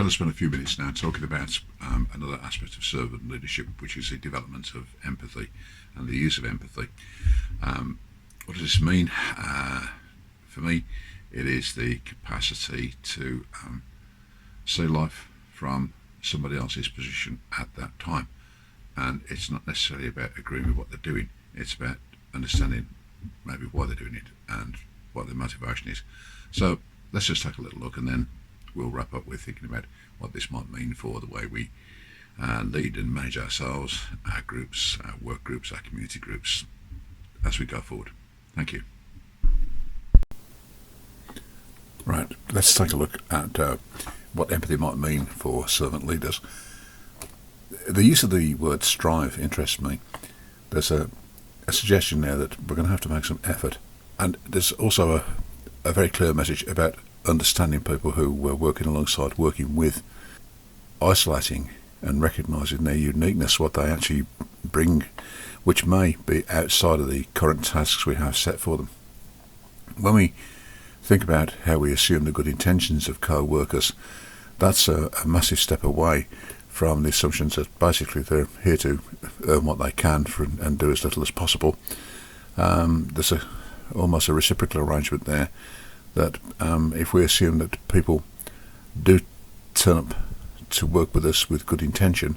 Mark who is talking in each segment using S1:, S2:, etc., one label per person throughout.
S1: going to spend a few minutes now talking about another aspect of servant leadership, which is the development of empathy and the use of empathy. What does this mean? For me, it is the capacity to see life from somebody else's position at that time. And it's not necessarily about agreeing with what they're doing. It's about understanding maybe why they're doing it and what their motivation is. So let's just take a little look, and then we'll wrap up with thinking about what this might mean for the way we lead and manage ourselves, our groups, our work groups, our community groups as we go forward. Thank you. Right, let's take a look at what empathy might mean for servant leaders. The use of the word strive interests me. There's a suggestion there that we're going to have to make some effort, and there's also a very clear message about understanding people who we're working alongside, working with, isolating and recognising their uniqueness, what they actually bring, which may be outside of the current tasks we have set for them. When we think about how we assume the good intentions of co-workers, that's a massive step away from the assumptions that basically they're here to earn what they can and do as little as possible. There's almost a reciprocal arrangement there, that if we assume that people do turn up to work with us with good intention,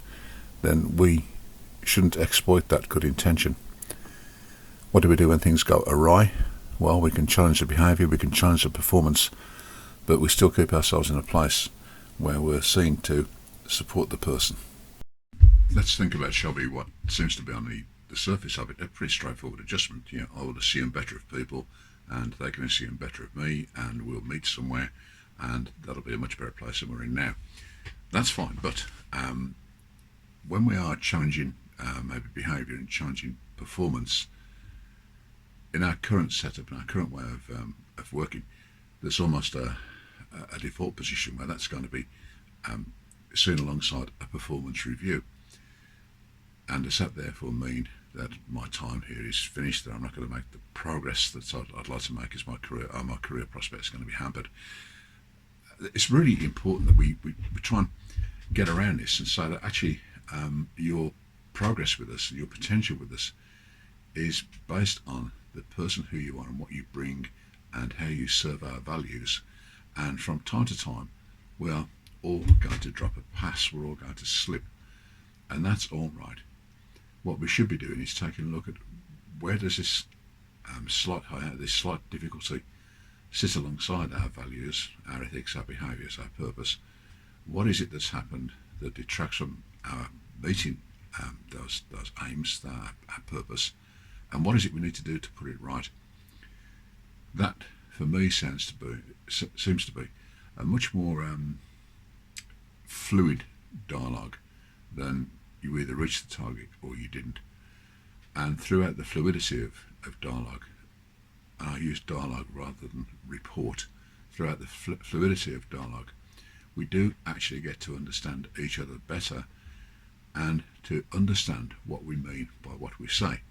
S1: then we shouldn't exploit that good intention. What do we do when things go awry? Well, we can challenge the behaviour, we can challenge the performance, but we still keep ourselves in a place where we're seen to support the person. Let's think about, shall we, what seems to be on the surface of it, a pretty straightforward adjustment. I will assume better of people, and they can assume better of me, and we'll meet somewhere, and that'll be a much better place than we're in now. That's fine, but when we are challenging maybe behaviour and challenging performance, in our current setup, in our current way of working, there's almost a default position where that's going to be seen alongside a performance review. And does that therefore mean that my time here is finished, that I'm not going to make the progress that I'd like to make as my career prospects are going to be hampered? It's really important that we try and get around this and say that actually your progress with us, your potential with us, is based on the person who you are and what you bring and how you serve our values. And from time to time, we are all going to drop a pass, we're all going to slip, and that's all right. What we should be doing is taking a look at where does this slight difficulty sit alongside our values, our ethics, our behaviours, our purpose. What is it that's happened that detracts from our meeting those aims, our purpose, and what is it we need to do to put it right? That, for me, seems to be a much more fluid dialogue than you either reached the target or you didn't. And throughout the fluidity of dialogue, and I use dialogue rather than report, throughout the fluidity of dialogue, we do actually get to understand each other better and to understand what we mean by what we say.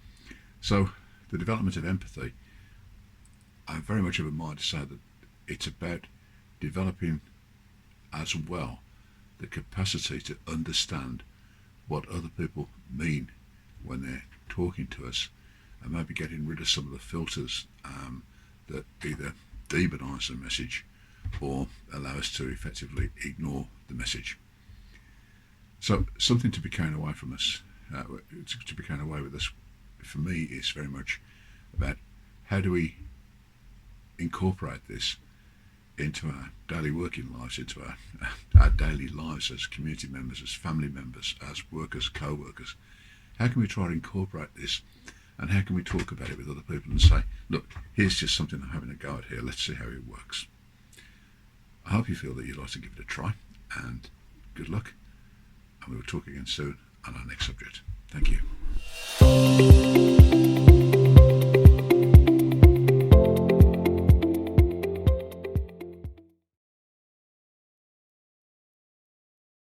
S1: So the development of empathy, I'm very much of a mind to say that it's about developing as well the capacity to understand what other people mean when they're talking to us, and maybe getting rid of some of the filters that either demonise the message or allow us to effectively ignore the message. So something to be carried away from us, to be carried away with us, for me, is very much about how do we incorporate this into our daily working lives, into our daily lives as community members, as family members, as workers, co-workers. How can we try and incorporate this, and how can we talk about it with other people and say, look, here's just something I'm having a go at here, let's see how it works. I hope you feel that you'd like to give it a try, and good luck, and we will talk again soon on our next subject. Thank you.